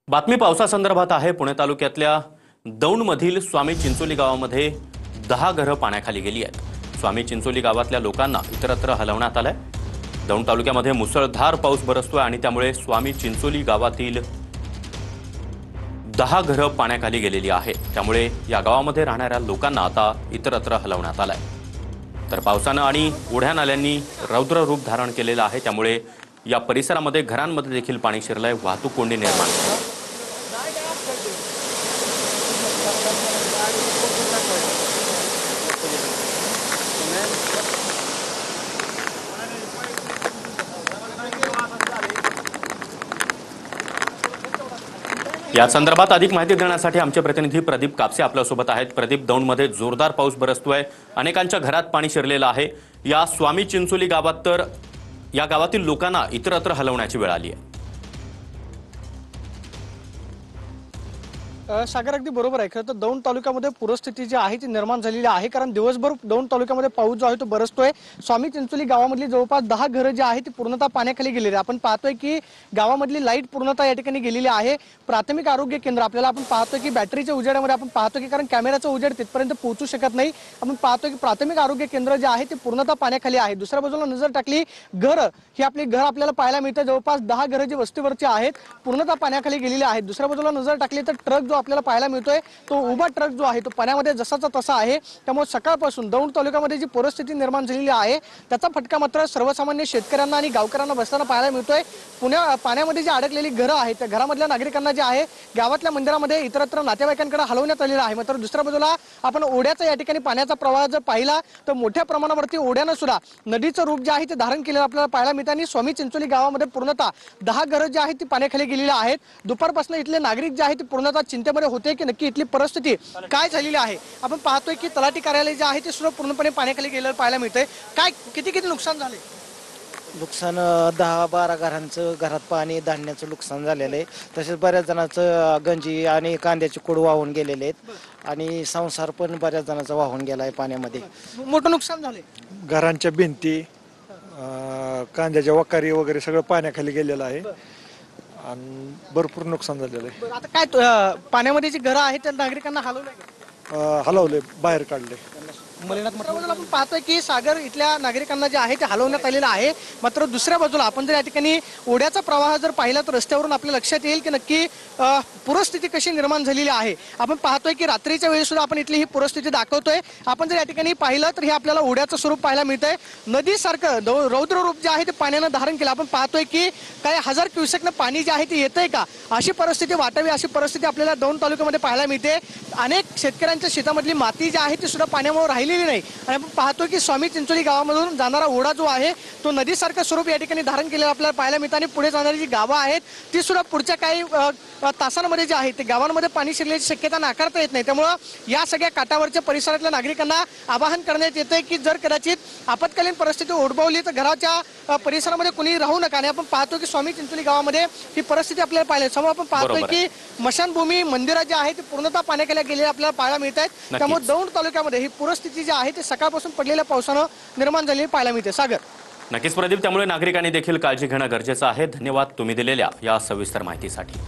बातमी पावसासंदर्भात आहे। पुणे तालुक्यातल्या दौंडमधील स्वामी चिंचोली गावामध्ये 10 घरं पाण्याखाली गेली आहेत। स्वामी चिंचोली गावातल्या लोकांना इतरत्र हलवण्यात आलंय। दौंड तालुक्यामध्ये मुसळधार पाऊस बरसतोय आणि त्यामुळे स्वामी चिंचोली गावातील 10 घरं पाण्याखाली गेलेली आहेत। त्यामुळे या गावामध्ये राहणाऱ्या लोकांना आता इतरत्र हलवण्यात आलंय। तर पावसानं आणि ओढ्या नाल्यांनी रौद्र रूप धारण केलेलं आहे। त्यामुळे या परिसरामध्ये घरांमध्ये देखील पाणी शिरलंय, वाहतूक कोंडी निर्माण झाली। या संदर्भात अधिक माहिती देण्यासाठी आमचे प्रतिनिधी प्रदीप कापसे आपल्यासोबत आहेत। प्रदीप, दौंडमध्ये जोरदार पाऊस बरसतोय, अनेकांच्या घरात पाणी शिरलेलं आहे। या स्वामी चिंचोली गावात तर या गावातील लोकांना इतरत्र हलवण्याची वेळ आली आहे। सागर, अगदी बरोबर आहे। खरं तर दौंड तालुक्यामध्ये पूरस्थिती जी आहे ती निर्माण झालेली आहे, कारण दिवसभर दौंड तालुक्यामध्ये पाऊस जो आहे तो बरसतोय। स्वामी चिंचोली गावामधली जवळपास 10 घरं जी आहेत ती पूर्णतः पाण्याखाली गेलेली आहे। आपण पाहतोय की गावामधली लाईट पूर्णतः या ठिकाणी गेलेली आहे। प्राथमिक आरोग्य केंद्र आपल्याला आपण पाहतोय की बॅटरीच्या उजेडामध्ये आपण पाहतो की कारण कॅमेराचा उजेड तिथपर्यंत पोहोचू शकत नाही, आपण पाहतोय की प्राथमिक आरोग्य केंद्र जे आहे ते पूर्णतः पाण्याखाली आहे। दुसऱ्या बाजूला नजर टाकली घरं, ही आपली घर आपल्याला पाहायला मिळतं। जवळपास 10 घरं जी वस्तीवरची आहेत पूर्णतः पाण्याखाली गेलेली आहेत। दुसऱ्या बाजूला नजर टाकली तर ट्रक जो आपल्याला पाहायला मिळतोय तो उभा ट्रक जो आहे तो पाण्यामध्ये जसाचा तसा आहे। त्यामुळे सकाळपासून दौंड तालुक्यामध्ये जी परिस्थिती निर्माण झालेली आहे त्याचा फटका मात्र सर्वसामान्य शेतकऱ्यांना आणि गावकऱ्यांना बसताना पाहायला मिळतोय। पाण्यामध्ये जी अडकलेली घरं आहेत त्या घरामधल्या नागरिकांना जे आहे गावातल्या मंदिरामध्ये इतरत्र नातेवाईकांकडे हलवण्यात आलेलं आहे। मात्र दुसऱ्या बाजूला आपण ओढ्याचा या ठिकाणी पाण्याचा प्रवाह जर पाहिला तर मोठ्या प्रमाणावरती ओढ्यानं सुद्धा नदीचं रूप जे आहे ते धारण केलेलं आपल्याला पाहायला मिळतं आणि स्वामी चिंचोली गावामध्ये पूर्णतः 10 घरं जी आहेत ती पाण्याखाली गेलेली आहेत। दुपारपासून इथले नागरिक जे आहेत ते पूर्णतः चिंतेमध्ये होते की नक्की इथली परिस्थिती काय झालेली आहे। आपण पाहतोय की तलाठी कार्यालय जे आहे ते सुद्धा पूर्णपणे पाण्याखाली गेलेलं पाहायला मिळतंय। काय किती नुकसान झाले? नुकसान 10-12 घरांचं, घरात पाणी धान्याचं नुकसान झालेलं आहे। तसेच बऱ्याच जणांचं गंजी आणि कांद्याचे कुड वाहून गेलेले आहेत आणि संसार पण बऱ्याच जणांचा वाहून गेला आहे पाण्यामध्ये। मोठं नुकसान झाले, घरांच्या भिंती, कांद्याच्या वकारी वगैरे सगळं पाण्याखाली गेलेलं आहे आणि भरपूर नुकसान झालेलं आहे। आता काय पाण्यामध्ये जी घरं आहेत त्या नागरिकांना हलवले, बाहेर काढले। आपण पाहतोय की सागर इथल्या नागरिकांना जे आहे ते हलवण्यात आलेलं आहे। मात्र दुसऱ्या बाजूला आपण जर या ठिकाणी ओढ्याचा प्रवाह जर पाहिला तर रस्त्यावरून आपल्या लक्षात येईल की नक्की पूरस्थिती कशी निर्माण झालेली आहे। आपण पाहतोय की रात्रीच्या वेळी सुद्धा आपण इथली ही पूरस्थिती दाखवतोय। आपण जर या ठिकाणी पाहिलं तर हे आपल्याला ओढ्याचं स्वरूप पाहायला मिळतंय। नदीसारखं रौद्र रूप जे आहे ते पाण्यानं धारण केलं। आपण पाहतोय की काही हजार क्युसेकनं पाणी जे आहे ते येतंय का, अशी परिस्थिती वाटावी अशी परिस्थिती आपल्याला दौंड तालुक्यामध्ये पाहायला मिळते। अनेक शेतकऱ्यांच्या शेतामधली माती जी आहे ती सुद्धा पाण्यामुळे राहिलेली नाही आणि आपण पाहतोय की स्वामी चिंचोली गावामधून जाणारा ओढा जो आहे तो नदीसारखं स्वरूप या ठिकाणी धारण केलेलं आपल्याला पाहायला मिळतं आणि पुढे जाणारी जी गावं आहेत ती सुद्धा पुढच्या काही तासांमध्ये जे आहे ते गावांमध्ये पाणी शिरण्याची शक्यता नाकारता येत नाही। त्यामुळं या सगळ्या काठावरच्या परिसरातल्या नागरिकांना आवाहन करण्यात येतंय की जर कदाचित आपत्कालीन परिस्थिती ओढवली तर घराच्या परिसरामध्ये कुणी राहू नका। आणि आपण पाहतो की स्वामी चिंचोली गावामध्ये ही परिस्थिती आपल्याला पाहिली। समोर आपण पाहतोय की स्मशानभूमी, मंदिरं जे आहे ते पूर्णतः पाण्याखाली गेलेले आपल्याला पाहायला मिळत आहेत। त्यामुळे दौंड तालुक्यामध्ये ही पूरस्थिती जी आहे ते सकाळपासून पडलेल्या पावसानं निर्माण झालेली पाहायला मिळते। सागर, नक्कीच प्रदीप, त्यामुळे नागरिकांनी देखील काळजी घेणं गरजेचं आहे। धन्यवाद तुम्ही दिलेल्या या सविस्तर माहितीसाठी।